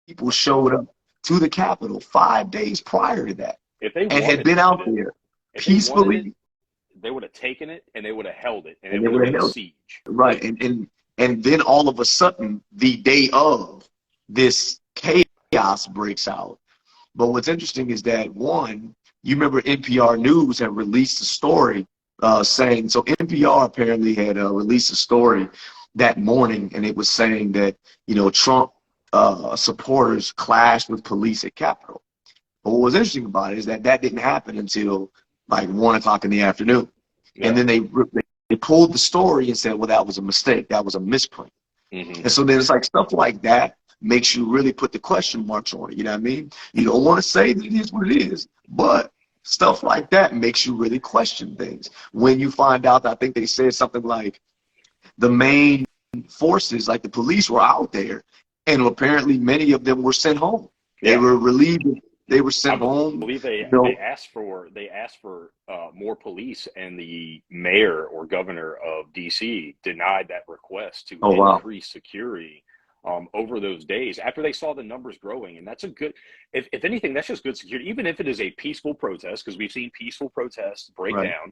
people showed up to the Capitol 5 days prior to that If they and had wanted been out it, there if they wanted it, peacefully, they would have taken it and they would have held it, and it and they would have would have been a held it. siege. Right. And then all of a sudden, the day of, this chaos breaks out. But what's interesting is that, one, you remember NPR News had released a story saying, so NPR apparently had released a story that morning, and it was saying that, Trump supporters clashed with police at Capitol. But what was interesting about it is that didn't happen until like 1 o'clock in the afternoon. Yeah. And then they pulled the story and said, well, that was a mistake. That was a misprint. And so then it's like stuff like that makes you really put the question marks on it. You know what I mean? You don't want to say that it is what it is, but stuff like that makes you really question things. When you find out, I think they said something like the main forces, like the police, were out there, and apparently many of them were sent home. They were relieved. They were sent home. I believe they asked for more police, and the mayor or governor of DC denied that request to increase security over those days after they saw the numbers growing. And that's a good, if anything, that's just good security, even if it is a peaceful protest, because we've seen peaceful protests break down.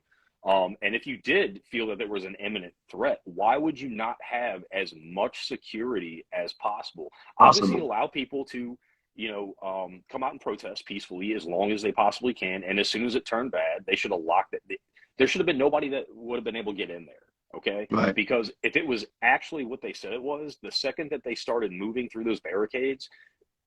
And if you did feel that there was an imminent threat, why would you not have as much security as possible? Obviously, allow people to come out and protest peacefully as long as they possibly can. And as soon as it turned bad, they should have locked it. There should have been nobody that would have been able to get in there. Okay. Right. Because if it was actually what they said it was, the second that they started moving through those barricades,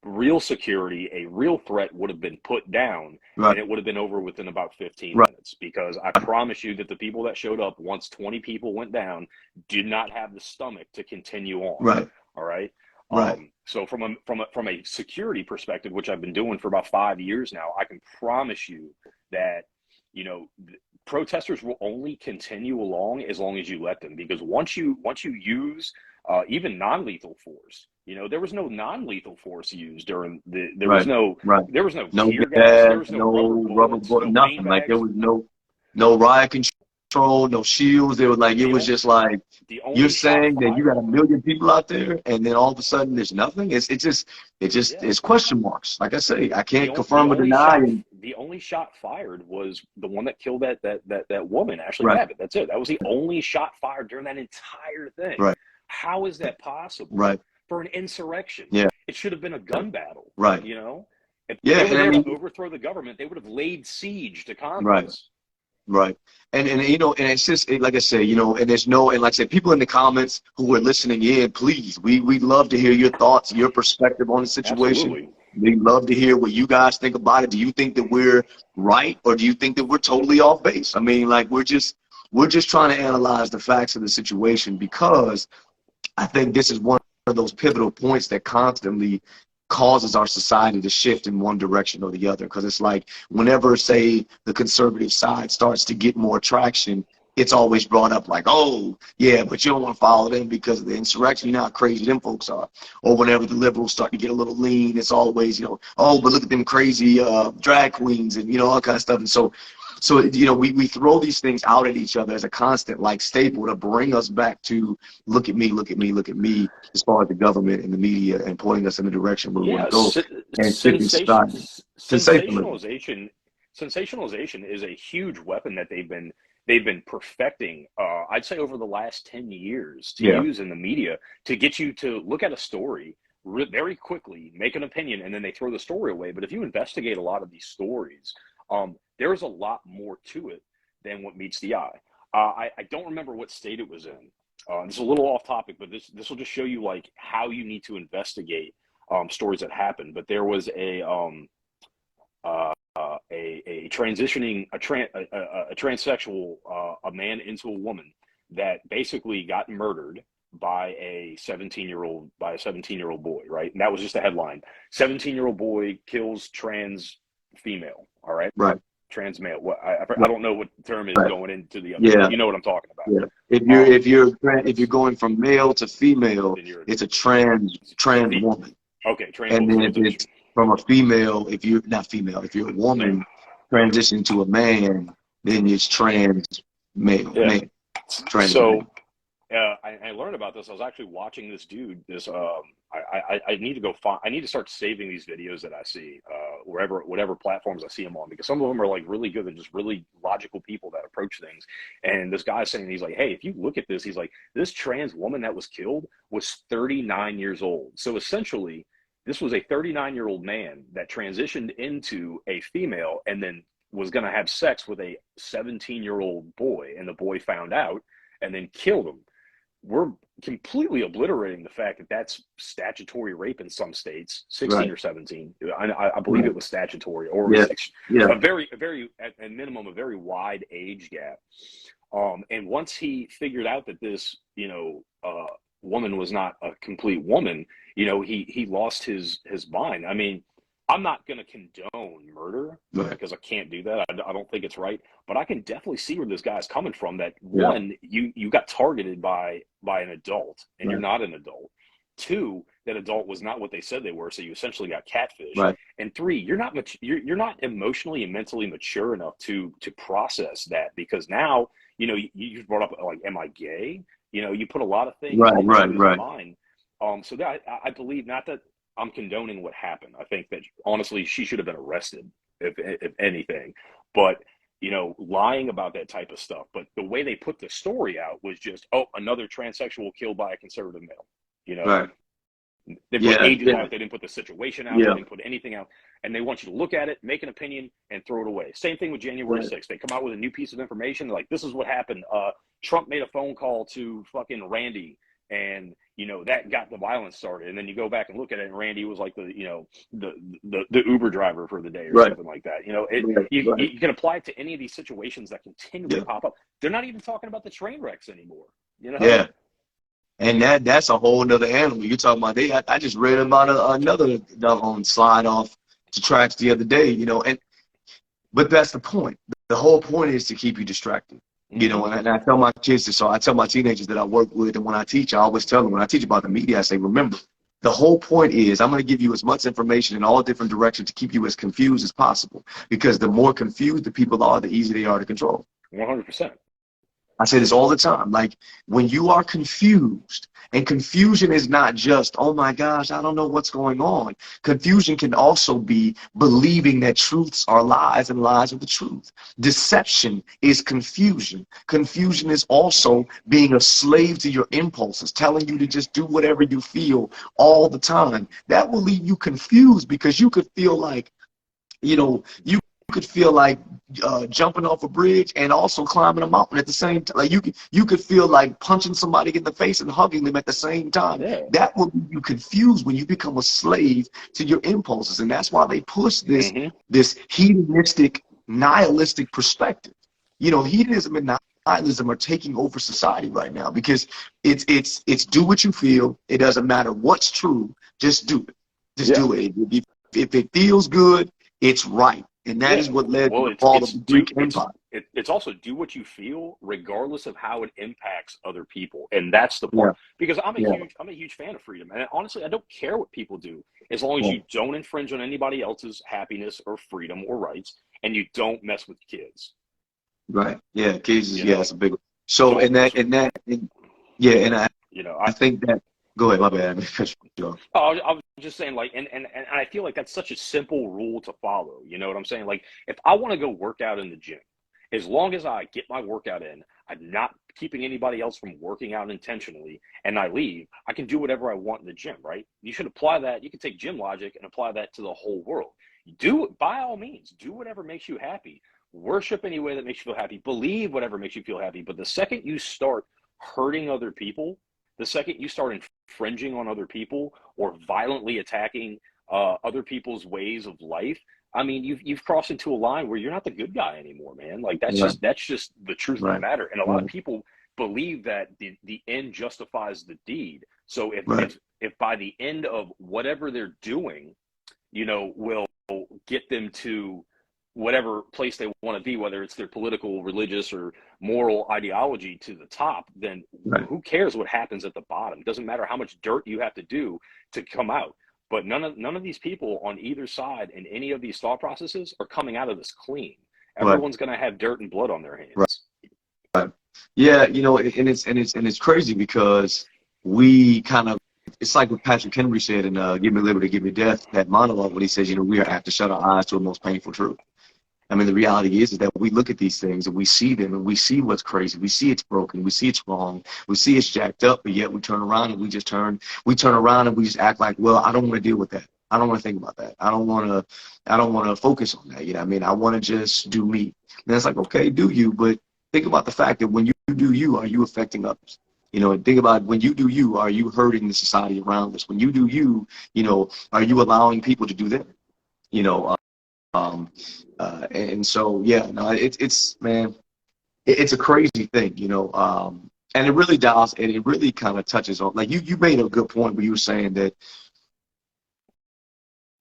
real security, a real threat would have been put down, and it would have been over within about 15 minutes. Because I promise you that the people that showed up once 20 people went down did not have the stomach to continue on. Right. All right. Right. So from a security perspective, which I've been doing for about 5 years now, I can promise you that, protesters will only continue along as long as you let them, because once you use even non-lethal force, there was no non-lethal force used during there was no tear gas, there was no rubber bullets, nothing. Like there was no riot control, no shields. They were like, it was just like, you're saying that you got 1 million people out there, and then all of a sudden there's nothing. It's question marks. Like I say, I can't confirm or deny. The only shot fired was the one that killed that woman, Ashley Babbitt. That's it. That was the only shot fired during that entire thing. Right. How is that possible? Right. For an insurrection. Yeah. It should have been a gun battle. Right. If they were there to overthrow the government, they would have laid siege to Congress. Right. And and it's just like I say, and there's and like I said, people in the comments who are listening in, please, we'd love to hear your thoughts, your perspective on the situation. Absolutely. We'd love to hear what you guys think about it. Do you think that we're right, or do you think that we're totally off base? I mean, like we're just trying to analyze the facts of the situation, because I think this is one of those pivotal points that constantly causes our society to shift in one direction or the other. Because it's like whenever, say, the conservative side starts to get more traction, it's always brought up like, oh, yeah, but you don't want to follow them because of the insurrection. You know how crazy them folks are. Or whenever the liberals start to get a little lean, it's always, oh, but look at them crazy drag queens and, all kind of stuff. And so we throw these things out at each other as a constant like staple to bring us back to look at me, look at me, look at me, as far as the government and the media, and pointing us in the direction where we want to go. Sensationalization is a huge weapon that they've been perfecting, I'd say over the last 10 years to use in the media to get you to look at a story very quickly, make an opinion, and then they throw the story away. But if you investigate a lot of these stories, there's a lot more to it than what meets the eye. I don't remember what state it was in. This is a little off topic, but this will just show you like how you need to investigate stories that happen. But there was a transsexual, a man into a woman that basically got murdered by a 17-year-old boy, right? And that was just a headline. 17-year-old boy kills trans female. All right. Right. Trans male. I don't know what term is going into the other. Yeah. You know what I'm talking about. Yeah. If you're going from male to female, it's a trans woman. Okay. Trans. And then if it's from a female, if you're a woman transitioning to a man, then it's trans male. Yeah. Trans so male. I learned about this. I was actually watching this dude. I need to go find. I need to start saving these videos that I see whatever platforms I see them on, because some of them are like really good and just really logical people that approach things. And this guy's saying, he's like, hey, if you look at this, he's like, this trans woman that was killed was 39 years old. So essentially, this was a 39-year-old man that transitioned into a female and then was going to have sex with a 17-year-old boy, and the boy found out and then killed him. We're completely obliterating the fact that that's statutory rape in some states, 16 or 17. I believe it was statutory, or a very, at minimum, a very wide age gap. And once he figured out that this, woman was not a complete woman, he lost his mind. I mean, I'm not going to condone murder because I can't do that. I don't think it's right. But I can definitely see where this guy's coming from. That one, you got targeted by an adult, and you're not an adult. Two, that adult was not what they said they were, so you essentially got catfished. And three, you're not emotionally and mentally mature enough to process that, because now you brought up, like, am I gay? You put a lot of things in his mind. So that I believe, not that I'm condoning what happened. I think that honestly, she should have been arrested, if anything. But lying about that type of stuff. But the way they put the story out was just, another transsexual killed by a conservative male. They put ages out. They didn't put the situation out. They didn't put anything out. And they want you to look at it, make an opinion, and throw it away. Same thing with January 6th. They come out with a new piece of information. They're like, this is what happened. Trump made a phone call to fucking Randy, and that got the violence started. And then you go back and look at it, and Randy was like the Uber driver for the day or something like that. You can apply it to any of these situations that continually pop up. They're not even talking about the train wrecks anymore. And that's a whole nother animal. You're talking about I just read about another doggone slide off to tracks the other day, but that's the point. The whole point is to keep you distracted. And I tell my kids this, so I tell my teenagers that I work with, and when I teach, I always tell them, when I teach about the media, I say, remember, the whole point is I'm going to give you as much information in all different directions to keep you as confused as possible, because the more confused the people are, the easier they are to control. 100%. I say this all the time. Like, when you are confused, and confusion is not just, oh my gosh, I don't know what's going on. Confusion can also be believing that truths are lies and lies are the truth. Deception is confusion. Confusion is also being a slave to your impulses, telling you to just do whatever you feel all the time. That will leave you confused, because you could feel like, you could feel like jumping off a bridge and also climbing a mountain at the same time. Like, you could feel like punching somebody in the face and hugging them at the same time. That will be you confused when you become a slave to your impulses. And that's why they push this this hedonistic, nihilistic perspective. Hedonism and nihilism are taking over society right now, because it's do what you feel. It doesn't matter what's true. Just do it. Just do it. If it feels good, it's right. And that is what led to the fall of the Greek Empire. It's also do what you feel, regardless of how it impacts other people. And that's the part. Because I'm a huge fan of freedom. And honestly, I don't care what people do, as long as you don't infringe on anybody else's happiness or freedom or rights, and you don't mess with kids. Right. Yeah. Kids is that's a big one. So I think that. Go ahead, my bad. I was just saying, like, and I feel like that's such a simple rule to follow. You know what I'm saying? Like, if I want to go work out in the gym, as long as I get my workout in, I'm not keeping anybody else from working out intentionally, and I leave, I can do whatever I want in the gym, right? You should apply that. You can take gym logic and apply that to the whole world. Do it, by all means, do whatever makes you happy. Worship any way that makes you feel happy. Believe whatever makes you feel happy. But the second you start hurting other people, the second you start infringing on other people or violently attacking other people's ways of life, I mean, you've crossed into a line where you're not the good guy anymore, man. Like, that's just the truth of the matter. And a lot of people believe that the end justifies the deed. So if by the end of whatever they're doing, will get them to whatever place they want to be, whether it's their political, religious, or moral ideology to the top, then who cares what happens at the bottom? It doesn't matter how much dirt you have to do to come out. But none of these people on either side in any of these thought processes are coming out of this clean. Everyone's going to have dirt and blood on their hands. Yeah, you know, and it's crazy because we kind of, it's like what Patrick Henry said in Give Me Liberty, Give Me Death, that monologue when he says, you know, we are apt to shut our eyes to the most painful truth. I mean, the reality is that we look at these things and we see them and we see what's crazy. We see it's broken. We see it's wrong. We see it's jacked up, but yet we turn around and we turn around and we just act like, well, I don't want to deal with that. I don't want to think about that. I don't want to focus on that. You know what I mean? I want to just do me. And it's like, okay, do you, but think about the fact that when you do you, are you affecting others? You know, and think about when you do you, are you hurting the society around us? When you do you, you know, are you allowing people to do them? You know, um, and so, yeah, no, it's man, it's a crazy thing, you know. And it really does, and it really kind of touches on, like you made a good point where you were saying that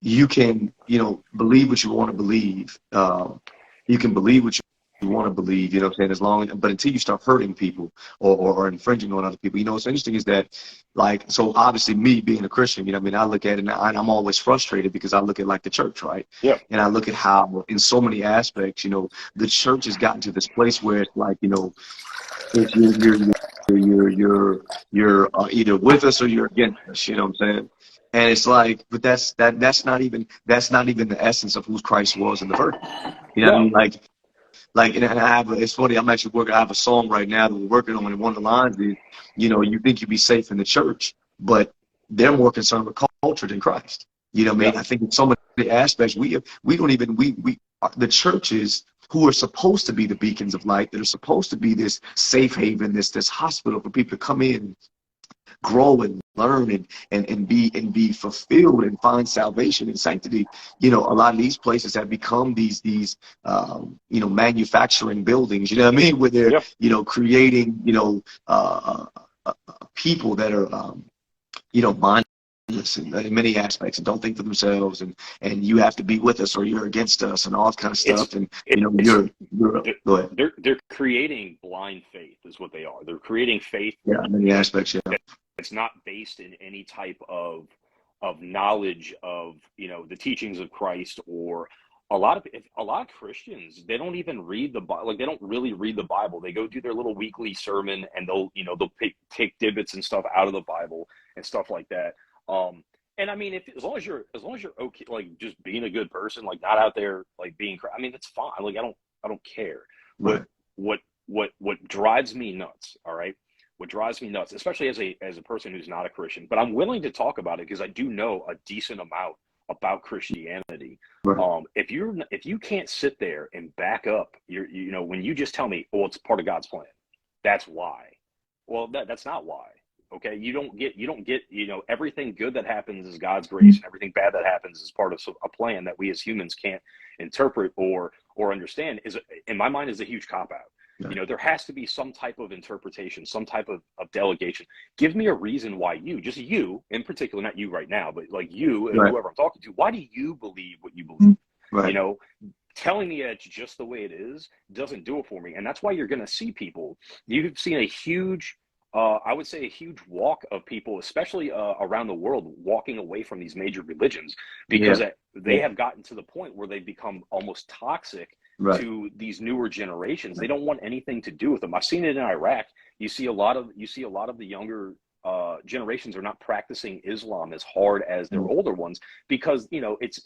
you can, you know, believe what you want to believe. You can believe what you want to believe, you know what I'm saying, as long as, but until you start hurting people or infringing on other people, you know, what's interesting is that, like, so obviously me being a Christian, you know, I mean, I look at it and I'm always frustrated because I look at like the church, right? Yeah. And I look at how in so many aspects, you know, the church has gotten to this place where it's like, you know, if you're either with us or you're against us, you know what I'm saying? And it's like, but that's not even the essence of who Christ was in the first. You know what I No. mean? Like, and I have, it's funny, I'm actually working, I have a song right now that we're working on, and one of the lines is, you know, you think you'd be safe in the church, but they're more concerned with culture than Christ. You know what I Yeah. mean? I think in so many aspects, we don't even, the churches who are supposed to be the beacons of light, that are supposed to be this safe haven, this hospital for people to come in, grow and learn and be fulfilled and find salvation and sanctity. You know, a lot of these places have become these you know, manufacturing buildings, you know what I mean, where they're, Yeah. you know, creating, you know, people that are you know, mindless in many aspects and don't think for themselves, and you have to be with us or you're against us and all that kind of It's stuff. And you know, it's you're go ahead. they're creating blind faith is what they are. They're creating faith, Yeah, in many aspects, yeah. that's not based in any type of knowledge of, you know, the teachings of Christ. Or a lot of Christians, they don't even read the Bible. Like, they don't really read the Bible. They go do their little weekly sermon and they'll, you know, they'll take divots and stuff out of the Bible and stuff like that. And I mean, if as long as you're okay, like just being a good person, like not out there like being, I mean, it's fine. Like, I don't care. What Right. what what drives me nuts, all right? What drives me nuts, especially as a person who's not a Christian, but I'm willing to talk about it because I do know a decent amount about Christianity. Right. If you can't sit there and back up you know, when you just tell me, oh, it's part of God's plan, that's why. Well, that's not why. Okay, you don't get, you know, everything good that happens is God's grace, and everything bad that happens is part of a plan that we as humans can't interpret or understand. Is, in my mind, is a huge cop out. You know, there has to be some type of interpretation, some type of delegation. Give me a reason why just you in particular, not you right now, but like you and Right. whoever I'm talking to, why do you believe what you believe? You Right. know, telling me it's just the way it is doesn't do it for me. And that's why you're going to see people. You've seen a huge, I would say, a huge walk of people, especially around the world, walking away from these major religions because Yeah. they have gotten to the point where they've become almost toxic Right. to these newer generations. They don't want anything to do with them. I've seen it in Iraq. You see a lot of the younger generations are not practicing Islam as hard as their older ones because, you know, it's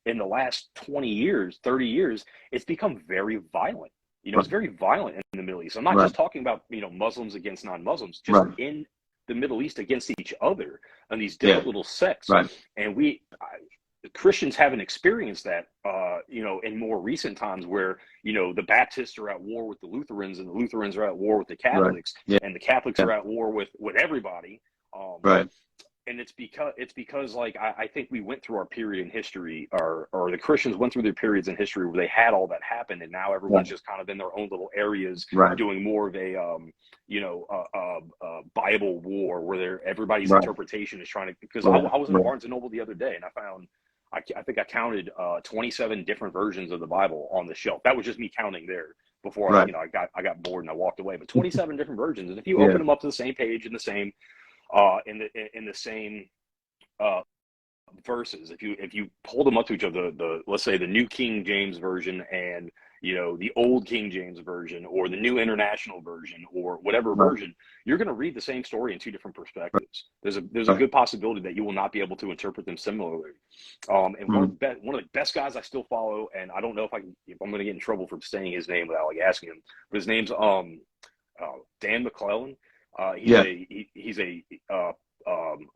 in the last 20 years, 30 years, it's become very violent. You know, Right. it's very violent in the Middle East. I'm not Right. just talking about, you know, Muslims against non-Muslims, just Right. in the Middle East against each other and these Yeah. different little sects. Right. And Christians haven't experienced that, you know, in more recent times where, you know, the Baptists are at war with the Lutherans and the Lutherans are at war with the Right. Catholics Yeah. and the Catholics Yeah. are at war with everybody. Right. And it's because like, I think we went through our period in history, or the Christians went through their periods in history where they had all that happen. And now everyone's Right. just kind of in their own little areas Right. doing more of a, you know, Bible war where everybody's Right. interpretation is trying to, because I Right. was in Right. Barnes and Noble the other day and I found, I think I counted 27 different versions of the Bible on the shelf. That was just me counting there before Right. you know, I got bored and I walked away. But 27 different versions, and if you Yeah. open them up to the same page in the same in the same uh, verses, if you pull them up to each other, the let's say the New King James version and the old King James version or the New International version or whatever Right. version, you're going to read the same story in two different perspectives. There's a Right. good possibility that you will not be able to interpret them similarly. And one of the best guys I still follow, and I don't know if I'm going to get in trouble for saying his name without like asking him, but his name's Dan McClellan. He's a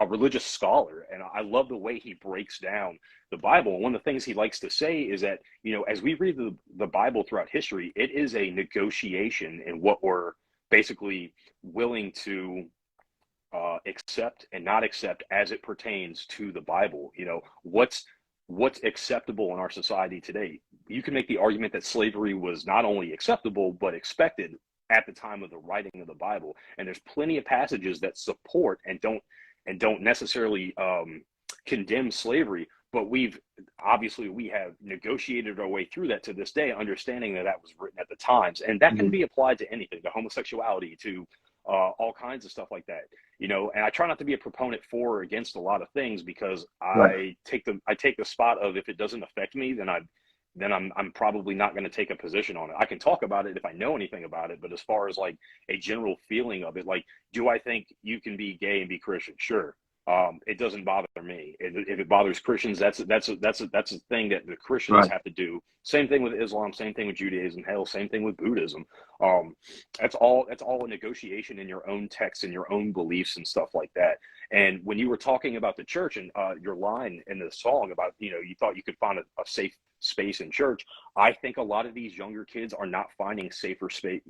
religious scholar, and I love the way he breaks down the Bible. And one of the things he likes to say is that, as we read the Bible throughout history, it is a negotiation in what we're basically willing to accept and not accept as it pertains to the Bible. What's acceptable in our society today. You can make the argument that slavery was not only acceptable but expected at the time of the writing of the Bible, and there's plenty of passages that support and don't necessarily condemn slavery, but we have negotiated our way through that to this day, understanding that was written at the times, and that can be applied to anything, to homosexuality, to all kinds of stuff like that. And I try not to be a proponent for or against a lot of things, because I take the spot of, if it doesn't affect me, then I'm probably not going to take a position on it. I can talk about it if I know anything about it, but as far as like a general feeling of it, like, do I think you can be gay and be Christian? Sure. It doesn't bother me. If it bothers Christians, that's a thing that the Christians have to do. Same thing with Islam, same thing with Judaism, hell, same thing with Buddhism. That's all a negotiation in your own text and your own beliefs and stuff like that. And when you were talking about the church and your line in the song about, you thought you could find a safe space in church, I think a lot of these younger kids are not finding safe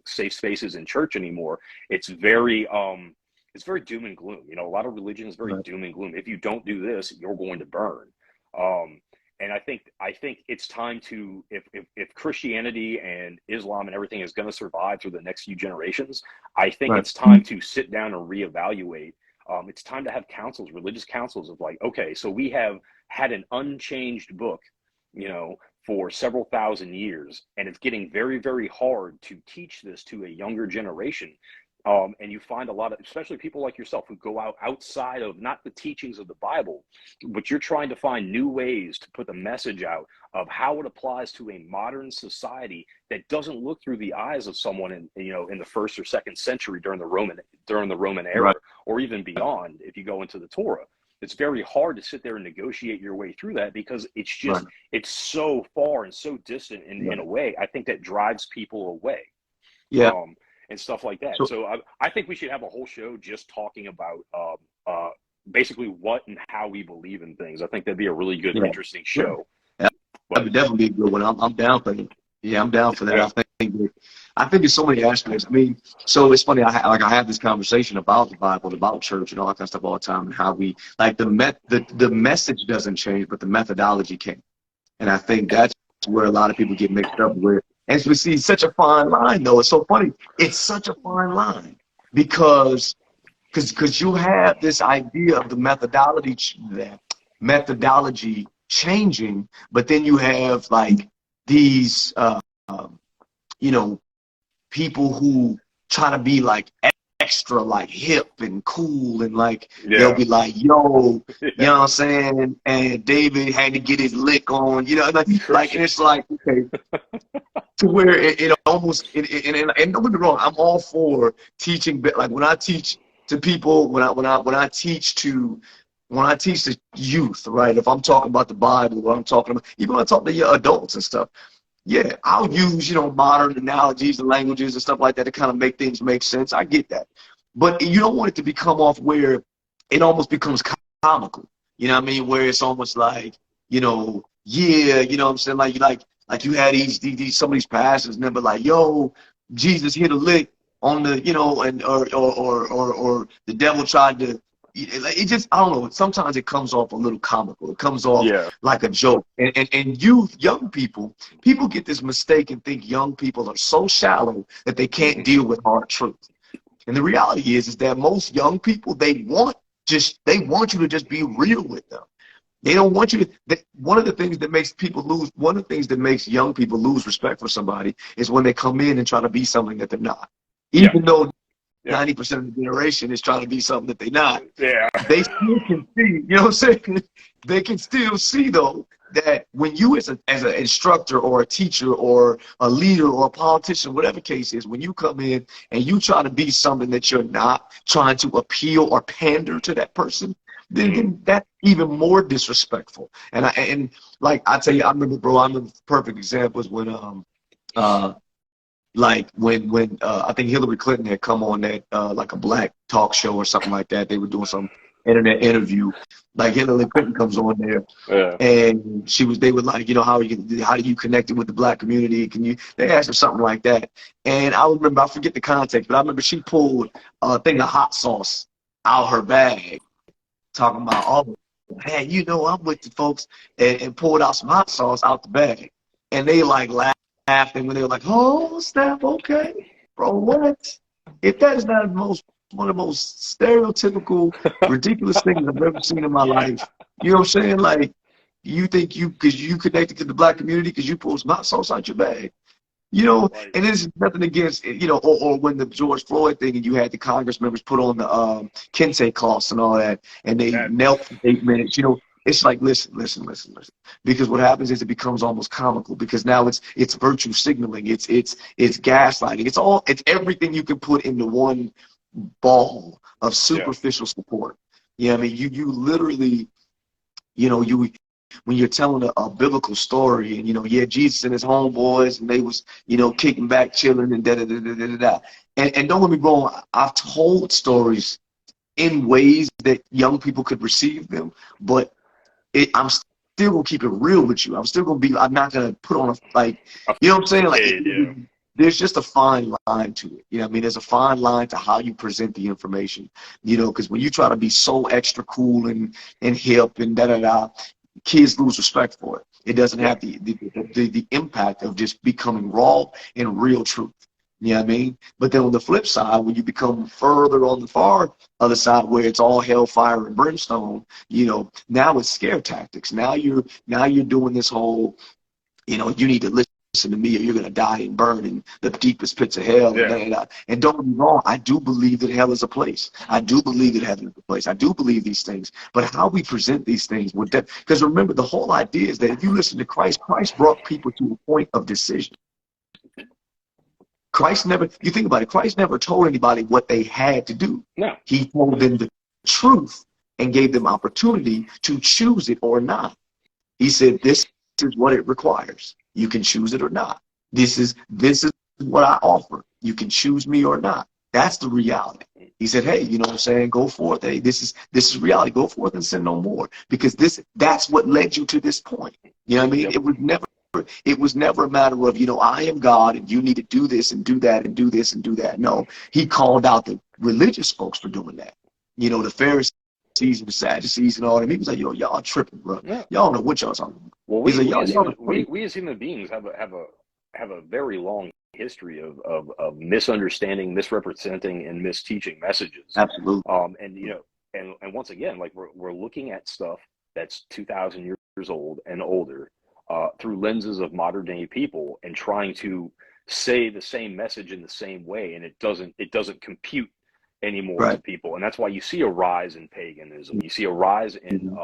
spaces in church anymore. It's very doom and gloom. A lot of religion is very doom and gloom. If you don't do this, you're going to burn. And I think it's time to, if Christianity and Islam and everything is going to survive through the next few generations, I think it's time to sit down and reevaluate. It's time to have religious councils of like, okay, so we have had an unchanged book, for several thousand years, and it's getting very, very hard to teach this to a younger generation. And you find a lot of, especially people like yourself, who go outside of not the teachings of the Bible, but you're trying to find new ways to put the message out of how it applies to a modern society that doesn't look through the eyes of someone in the first or second century during the Roman era, or even beyond. If you go into the Torah, it's very hard to sit there and negotiate your way through that, because it's just it's so far and so distant in a way. I think that drives people away. And stuff like that. So I think we should have a whole show just talking about basically what and how we believe in things. I think that'd be a really good, interesting show. That would definitely be a good one. I'm down for it. Yeah, I'm down for that. I think there's so many aspects. I mean, so it's funny. I have this conversation about the Bible, about church, and all that kind of stuff all the time, and how we like the message doesn't change, but the methodology can. And I think that's where a lot of people get mixed up with. As we see, such a fine line, though. It's so funny. It's such a fine line because you have this idea of the methodology changing, but then you have like these, people who try to be like extra like hip and cool, and like they'll be like, yo, you know what I'm saying? And David had to get his lick on, like and it's like, okay, to where it almost, and don't get me wrong, I'm all for teaching, but like when I teach to people, when I teach the youth, right? If I'm talking about the Bible, or I'm talking about, even when I talk to your adults and stuff, yeah, I'll use, modern analogies and languages and stuff like that to kind of make things make sense. I get that. But you don't want it to become off where it almost becomes comical. You know what I mean? Where it's almost like, you know what I'm saying? Like you had these some of these pastors and they'll be like, yo, Jesus hit a lick on the, and or the devil tried to, it just, I don't know, sometimes it comes off a little comical. It comes off like a joke. And young people get this mistake and think young people are so shallow that they can't deal with hard truth. And the reality is that most young people, they want you to just be real with them. They don't want you to, one of the things that makes young people lose respect for somebody is when they come in and try to be something that they're not. Even though 90% of the generation is trying to be something that they're not. They still can see, you know what I'm saying? They can still see, though, that when you as an instructor or a teacher or a leader or a politician, whatever case is, when you come in and you try to be something that you're not, trying to appeal or pander to that person, then that's even more disrespectful. And like I tell you, I remember, bro, I remember perfect examples when like when I think Hillary Clinton had come on that like a black talk show or something like that. They were doing some internet interview. Like Hillary Clinton comes on there, and they were like, you know, how do you connect it with the black community? They asked her something like that. And I remember, I forget the context, but I remember she pulled a thing of hot sauce out her bag, talking about, oh, man, you know, I'm with the folks, and pulled out some hot sauce out the bag. And they like laughed, and when they were like, oh, snap, okay, bro, what? If that is not one of the most stereotypical, ridiculous things I've ever seen in my life, you know what I'm saying? Like, you think because you connected to the black community because you pulled some hot sauce out your bag. You know, and this is nothing against, you know, or when the George Floyd thing and you had the Congress members put on the kente cloths and all that, and they knelt for 8 minutes, you know, it's like, listen. Because what happens is it becomes almost comical because now it's virtue signaling, it's gaslighting, it's everything you can put into one ball of superficial support. You know what I mean? You literally, you know, when you're telling a biblical story and, you know, Jesus and his homeboys and they was, you know, kicking back, chilling and da-da-da-da-da-da. And don't get me wrong, I've told stories in ways that young people could receive them, but I'm still going to keep it real with you. I'm not going to put on you know what I'm saying? Like, there's just a fine line to it. You know what I mean? There's a fine line to how you present the information, you know, because when you try to be so extra cool and hip and da-da-da, kids lose respect for it. It doesn't have the impact of just becoming raw and real truth. You know what I mean? But then on the flip side, when you become further on the far other side where it's all hellfire and brimstone, you know, now it's scare tactics. Now you're doing this whole, you know, you need to listen to me or you're going to die and burn in the deepest pits of hell. And don't get me wrong, I do believe that hell is a place. I do believe that heaven is a place. I do believe these things. But how we present these things, because remember, the whole idea is that if you listen to Christ brought people to a point of decision. You think about it, Christ never told anybody what they had to do. No. He told them the truth and gave them opportunity to choose it or not. He said, this is what it requires. You can choose it or not. This is what I offer. You can choose me or not. That's the reality. He said, hey, you know what I'm saying? Go forth. Hey, this is reality. Go forth and sin no more. Because that's what led you to this point. You know what I mean? It was never a matter of, you know, I am God and you need to do this and do that and do this and do that. No, he called out the religious folks for doing that. You know, the Pharisees and the Sadducees and all that. He was like, yo, y'all tripping, bro. Y'all don't know what y'all talking about. Well, we as human beings have a very long history of misunderstanding, misrepresenting, and misteaching messages. Absolutely. And you know, and once again, like we're looking at stuff that's 2,000 years old and older. Through lenses of modern day people and trying to say the same message in the same way, and it doesn't compute anymore to people, and that's why you see a rise in paganism, you see a rise in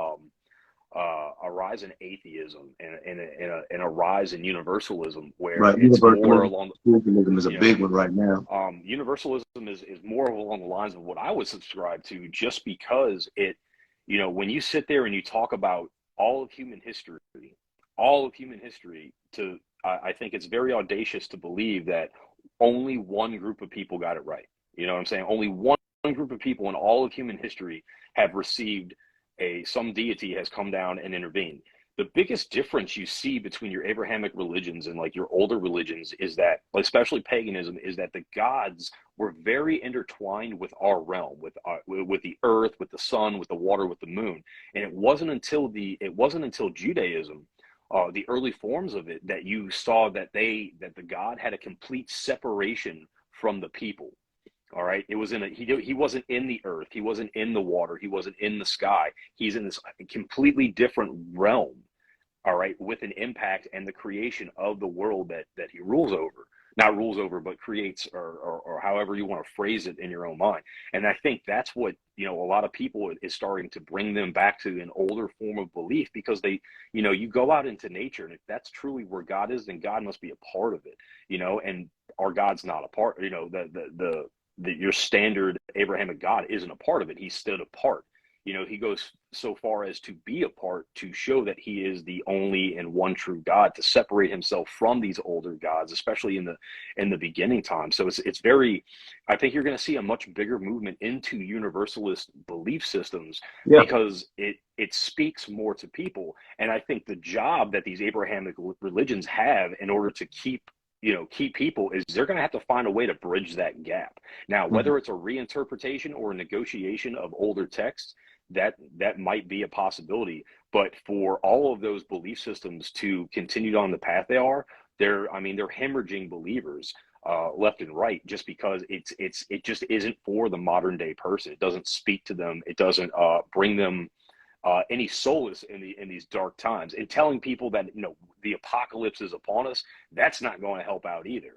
atheism, and a rise in universalism, where it's more along. Universalism is a big one right now. Universalism is more along the lines of what I would subscribe to, just because it, you know, when you sit there and you talk about all of human history, I think it's very audacious to believe that only one group of people got it right. You know what I'm saying? Only one group of people in all of human history have received some deity has come down and intervened. The biggest difference you see between your Abrahamic religions and like your older religions is that, especially paganism, is that the gods were very intertwined with our realm, with the earth, with the sun, with the water, with the moon. And it wasn't until Judaism, the early forms of it, that you saw that the God had a complete separation from the people. All right, it was he wasn't in the earth, he wasn't in the water, he wasn't in the sky. He's in this completely different realm. All right, with an impact and the creation of the world that he rules over. not rules over, but creates, or however you want to phrase it in your own mind. And I think that's what, a lot of people is starting to bring them back to an older form of belief, because they, you go out into nature, and if that's truly where God is, then God must be a part of it, and our God's not a part, your standard Abrahamic God isn't a part of it. He stood apart. He goes so far as to be apart, to show that he is the only and one true God, to separate himself from these older gods, especially in the beginning time. So it's very, I think you're going to see a much bigger movement into universalist belief systems, because it speaks more to people. And I think the job that these Abrahamic religions have in order to keep people is they're going to have to find a way to bridge that gap. Now, whether it's a reinterpretation or a negotiation of older texts, that might be a possibility. But for all of those belief systems to continue on the path they are, they're hemorrhaging believers left and right, just because it just isn't for the modern day person. It doesn't speak to them. It doesn't bring them any solace in these dark times. And telling people that the apocalypse is upon us, that's not going to help out either.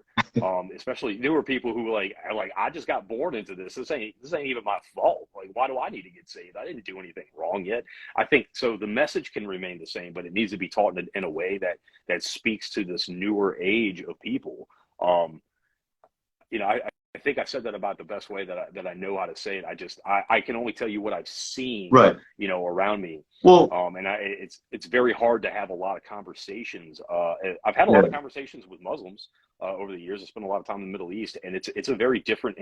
Especially newer people who are like, I just got born into this. This ain't even my fault. Like, why do I need to get saved? I didn't do anything wrong yet. I think so. The message can remain the same, but it needs to be taught in a way that speaks to this newer age of people. I think I said that about the best way that I know how to say it. I can only tell you what I've seen, right, around me. Well, and it's very hard to have a lot of conversations. I've had a lot of conversations with Muslims over the years. I spent a lot of time in the Middle East, and it's a very different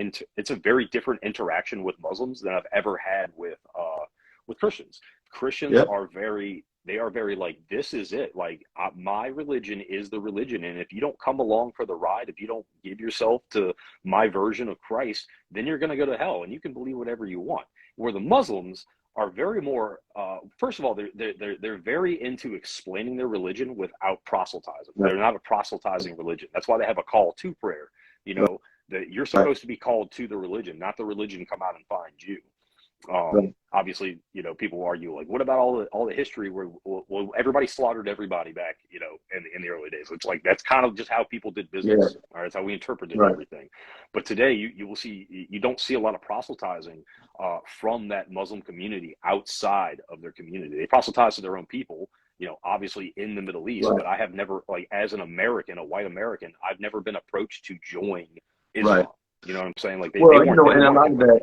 interaction with Muslims than I've ever had with Christians. Christians are very like, this is it. Like, my religion is the religion. And if you don't come along for the ride, if you don't give yourself to my version of Christ, then you're going to go to hell, and you can believe whatever you want. Where the Muslims are very more, first of all, they're very into explaining their religion without proselytizing. They're not a proselytizing religion. That's why they have a call to prayer. That you're supposed to be called to the religion, not the religion come out and find you. Obviously, people argue, like, what about all the history where everybody slaughtered everybody back, in the early days? It's like, that's kind of just how people did business. All right, that's how we interpreted everything. But today, you will see, you don't see a lot of proselytizing from that Muslim community outside of their community. They proselytize to their own people, obviously in the Middle East. But I have never, like, as an American, a white American, I've never been approached to join Islam. You know what I'm saying? Like, they weren't. And a lot of that.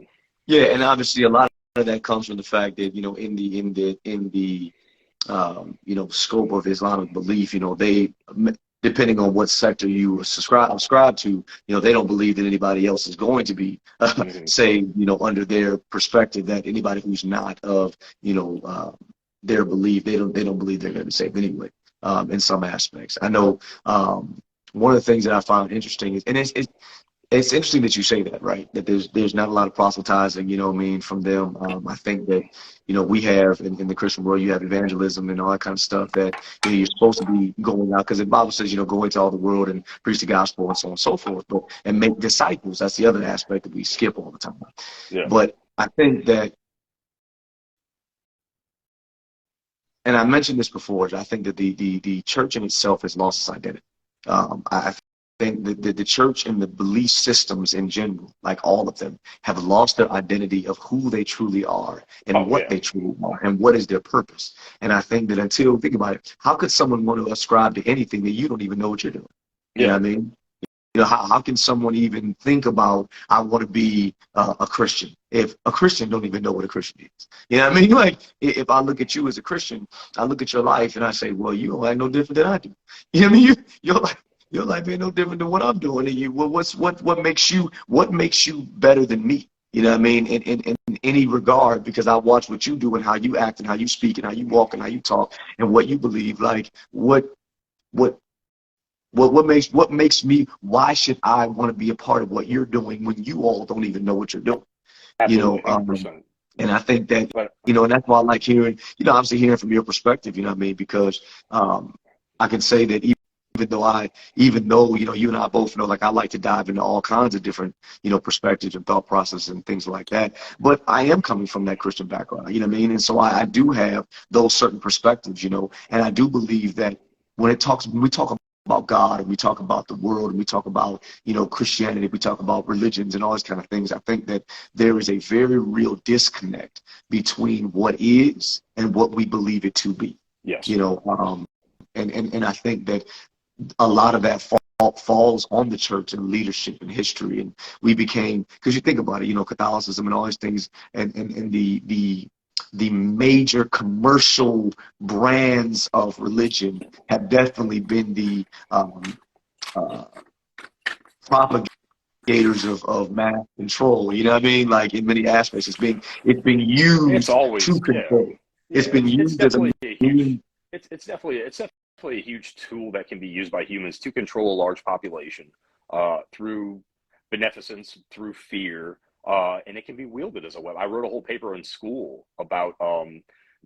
Yeah, and obviously a lot of that comes from the fact that in the scope of Islamic belief, they, depending on what sector you subscribe to, they don't believe that anybody else is going to be saved, under their perspective, that anybody who's not of their belief, they don't believe they're going to be saved anyway. In some aspects, I know one of the things that I found interesting is, and it's interesting that you say that, right? That there's not a lot of proselytizing, from them. I think that, we have in the Christian world, you have evangelism and all that kind of stuff that you're supposed to be going out, because the Bible says, go into all the world and preach the gospel and so on and so forth, and make disciples. That's the other aspect that we skip all the time. But I think that, and I mentioned this before, I think that the church in itself has lost its identity. I think that the church and the belief systems in general, like all of them, have lost their identity of who they truly are and what they truly are and what is their purpose. And I think that think about it, how could someone want to ascribe to anything that you don't even know what you're doing? You know what I mean? How can someone even think about, I want to be a Christian, if a Christian don't even know what a Christian is? You know what I mean? Like, if I look at you as a Christian, I look at your life and I say, well, you don't act no different than I do. You know what I mean? You're like, your life ain't no different than what I'm doing. And what makes you better than me? You know what I mean? In any regard, because I watch what you do and how you act and how you speak and how you walk and how you talk and what you believe. Like, what makes me? Why should I want to be a part of what you're doing when you all don't even know what you're doing? Absolutely, and I think that, and that's why I like hearing, obviously hearing from your perspective. You know what I mean? Because I can say that even though you and I both know, like, I like to dive into all kinds of different perspectives and thought processes and things like that, but I am coming from that Christian background, you know what I mean? And so I do have those certain perspectives, and I do believe that when we talk about God, and we talk about the world, and we talk about, Christianity, we talk about religions and all these kind of things, I think that there is a very real disconnect between what is and what we believe it to be. Yes. And I think that a lot of that falls on the church and leadership and history, and we became, because you think about it, Catholicism and all these things, and the major commercial brands of religion have definitely been the propagators of mass control. You know what I mean? Like, in many aspects, it's being used it's always, to control. Yeah, it's been used as a huge, it's definitely a huge tool that can be used by humans to control a large population through beneficence, through fear, and it can be wielded as a weapon. I wrote a whole paper in school about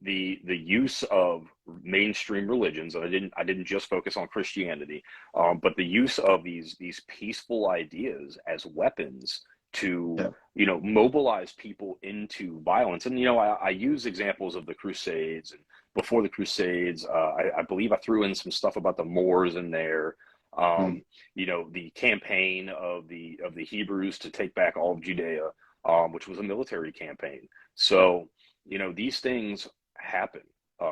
the use of mainstream religions, and I didn't just focus on Christianity, but the use of these peaceful ideas as weapons to mobilize people into violence. And I use examples of the Crusades, and before the Crusades, I believe I threw in some stuff about the Moors in there. The campaign of the Hebrews to take back all of Judea, which was a military campaign. So these things happen.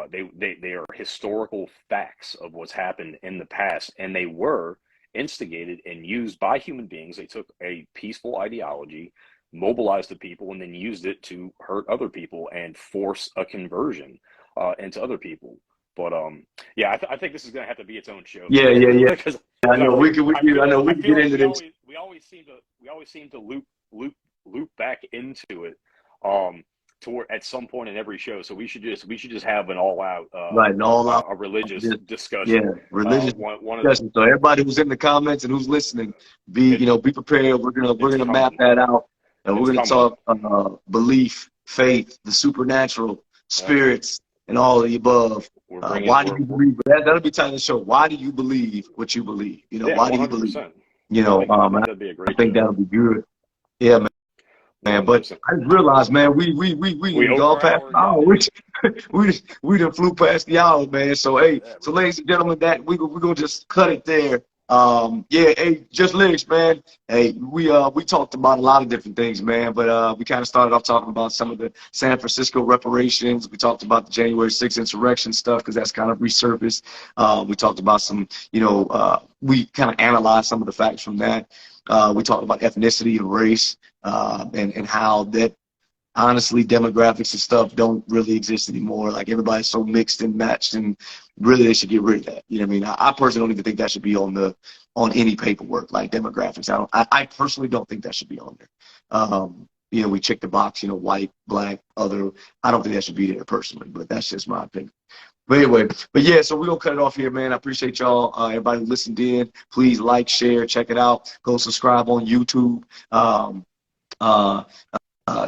They are historical facts of what's happened in the past, and they were instigated and used by human beings. They took a peaceful ideology, mobilized the people, and then used it to hurt other people and force a conversion into other people. But I think this is going to have to be its own show. Yeah. I know we can get into this. We always seem to loop back into it at some point in every show. So we should just have an all-out a religious discussion. Yeah, religious discussion. So everybody who's in the comments and who's listening, be prepared. We're gonna map that out, and we're gonna talk belief, faith, the supernatural, spirits, and all of the above. Why do you believe? That'll be time to show. Why do you believe what you believe? Why do you believe? That'd be a great I think that'll be good. Yeah, man. But I just realized, man, we all past the hour. We done flew past the hour, man. So so ladies and gentlemen, that we're gonna just cut it there. Just lyrics, man. We talked about a lot of different things, man, but we kind of started off talking about some of the San Francisco reparations. We talked about the January 6th insurrection stuff, because that's kind of resurfaced. We talked about some, we kind of analyzed some of the facts from that. We talked about ethnicity and race, and how that, honestly, demographics and stuff don't really exist anymore. Like, everybody's so mixed and matched, and really they should get rid of that. You know what I mean? I personally don't even think that should be on any paperwork, like demographics. I personally don't think that should be on there. We check the box, white, black, other. I don't think that should be there personally, but that's just my opinion. But anyway, so we're going to cut it off here, man. I appreciate y'all, everybody who listened in. Please like, share, check it out. Go subscribe on YouTube.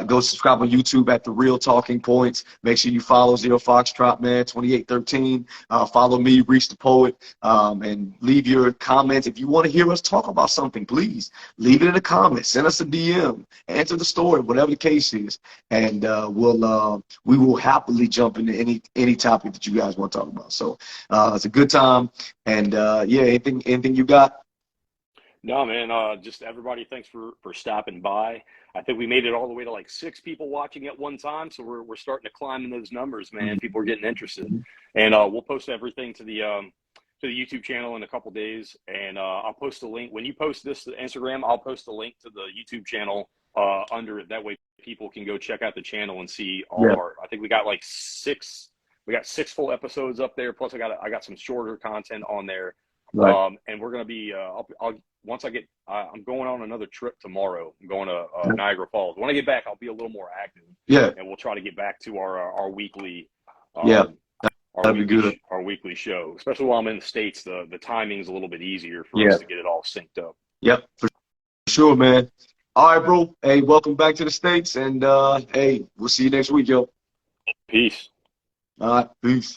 Go subscribe on YouTube at The Real Talking Points. Make sure you follow Zero Foxtrot, man, 2813. Follow me, Reach the Poet, and leave your comments. If you want to hear us talk about something, please leave it in the comments. Send us a DM. Answer the story, whatever the case is, and we will happily jump into any topic that you guys want to talk about. So it's a good time, and anything you got? No, man, just everybody, thanks for stopping by. I think we made it all the way to like 6 people watching at one time, so we're starting to climb in those numbers, man. People are getting interested, and we'll post everything to the YouTube channel in a couple days, and I'll post a link when you post this to Instagram. I'll post a link to the YouTube channel under it. That way, people can go check out the channel and see all our. I think we got like 6. We got 6 full episodes up there. Plus, I got some shorter content on there. Right. And we're gonna be. Once I get, I'm going on another trip tomorrow. I'm going to Niagara Falls. When I get back, I'll be a little more active. Yeah. And we'll try to get back to our weekly. That'd be good. Our weekly show, especially while I'm in the States, the timing's a little bit easier for us to get it all synced up. Yep, for sure, man. All right, bro. Hey, welcome back to the States, and we'll see you next week, yo. Peace. All right, peace.